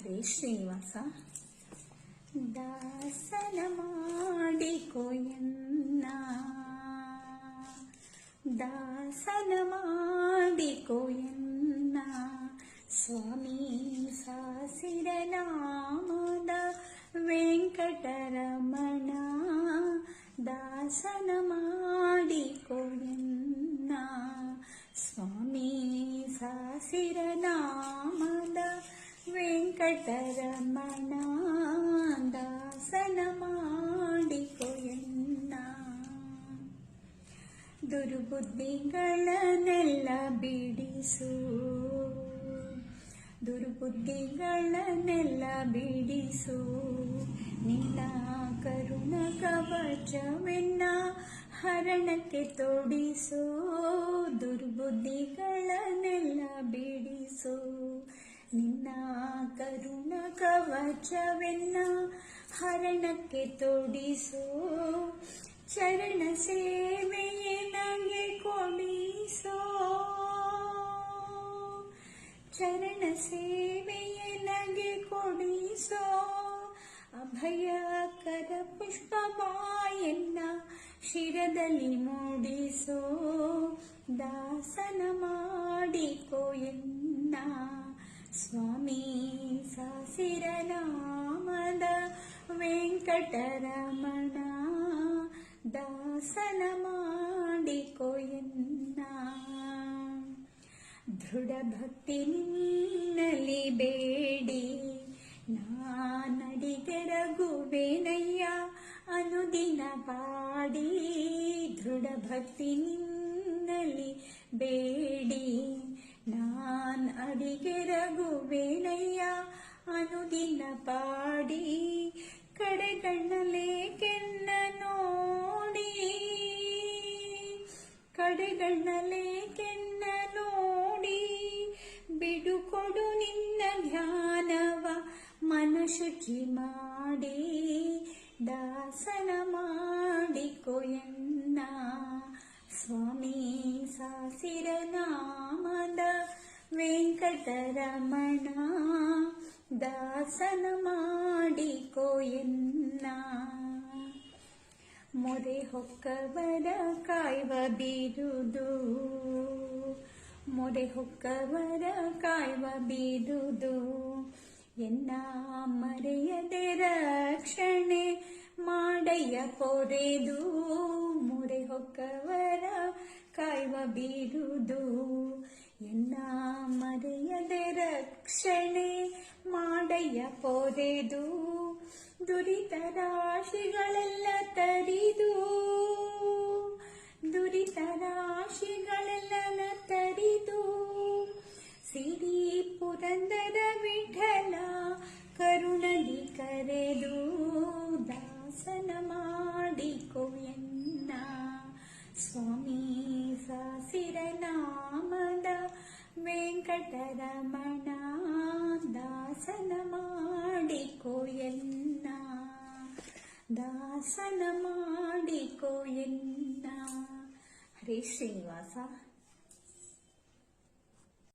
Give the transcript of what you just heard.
ಹರೇ ಶ್ರೀನಿವಾಸ. ದಾಸನ ಮಾಡಿಕೊಯನ್ನ, ದಾಸನ ಮಾಡಿಕೊಯನ್ನ, ಸ್ವಾಮಿ ಸಾಸಿರ ನಾಮದ ವೆಂಕಟರಮಣ. ದಾಸನ ಮಾಡಿಕೊಯನ್ನ, ಸ್ವಾಮಿ ಸಾಸಿರ ನಾಮದ ವೆಂಕಟರಮಣ. ದಾಸನ ಮಾಡಿಕೊಯನ್ನ, ದುರ್ಬುದ್ಧಿಗಳನ್ನೆಲ್ಲ ಬಿಡಿಸು, ದುರ್ಬುದ್ಧಿಗಳನ್ನೆಲ್ಲ ಬಿಡಿಸು, ನಿನ್ನ ಕರುಣ ಕವಚವೆನ್ನ ಹರಣಕ್ಕೆ ತೊಡಿಸು. ದುರ್ಬುದ್ಧಿಗಳನ್ನೆಲ್ಲ ಬಿಡಿಸು, ನಿನ್ನ ಕರುಣ ಕವಚವೆನ್ನ ಹರಣಕ್ಕೆ ತೊಡಿಸು. ಚರಣ ಸೇವೆಯೇ ನನಗೆ ಕೊಡಿಸೋ, ಚರಣ ಸೇವೆಯೇ ನನಗೆ ಕೊಡಿಸೋ. ಅಭಯಕರ ಪುಷ್ಪವಾಯನ್ನ ಶಿರದಲ್ಲಿ ಮೂಡಿಸೋ. ದಾಸನ ಮಾಡಿಕೊಯನ್ನ, ಸ್ವಾಮಿ ಸಾಸಿರ ನಾಮದ ವೆಂಕಟರಮಣ. ದಾಸನ ಮಾಡಿಕೊಯನ್ನ, ದೃಢ ಭಕ್ತಿ ನಿನ್ನಲ್ಲಿ ಬೇಡಿ ನಾನಡಿಗೆರಗುವೆನಯ್ಯ ಅನುದಿನ ಪಾಡಿ. ದೃಢ ಭಕ್ತಿ ನಿನ್ನಲ್ಲಿ ಬೇಡಿ ನಾನ್ ಅಡಿಗೆರಗುವೆನಯ್ಯ ಅನುದಿನ ಪಾಡಿ. ಕಡೆಗಣ್ಣಲೆ ಕೆನ್ನ ನೋಡಿ, ಕಡೆಗಣ್ಣಲೆ ಕೆನ್ನ ನೋಡಿ, ಬಿಡುಕೊಡು ನಿನ್ನ ಧ್ಯಾನವ ಮನಶುಚಿ ಮಾಡಿ. ದಾಸನ ಮಾಡಿಕೊಯನ್ನ, ಸ್ವಾಮಿ ಸಾಸಿರ ನಾಮದ ವೆಂಕಟರಮಣ. ದಾಸನ ಮಾಡಿಕೊಯನ್ನ, ಮೊರೆ ಹೊಕ್ಕವರ ಕಾಯುವ ಬಿರುದು, ಮೊರೆ ಹೊಕ್ಕವರ ಕಾಯುವ ಬಿರುದು. ಎನ್ನ ಮರೆಯದೆ ರಕ್ಷಣೆ ಮಾಡಯ್ಯ ಪೊರೆದು. ಮೊರೆ ಹೊಕ್ಕವರ ಕಾಯುವ ಬಿರುದು, ಎನ್ನ ಮರೆಯದೆ ರಕ್ಷಣೆ ಮಾಡಯ್ಯ ಪೊರೆದು. ದುರಿತ ರಾಶಿಗಳೆಲ್ಲ ತರಿದು, ದುರಿತ ರಾಶಿಗಳೆಲ್ಲ ತರಿದು, ಸಿರಿ ಪುರಂದರ ವಿಠಲ ಕರುಣದಿ ಕರೆದು. ದಾಸನ ಮಾಡಿಕೊಯನ್ನ, ಸ್ವಾಮಿ ಸಾಸಿರ ನಾಮದ ವೆಂಕಟರಮಣ. ದಾಸನ ಮಾಡಿಕೊಯನ್ನ, ದಾಸನ ಮಾಡಿಕೊಯನ್ನ. ಹರೇ ಶ್ರೀನಿವಾಸ.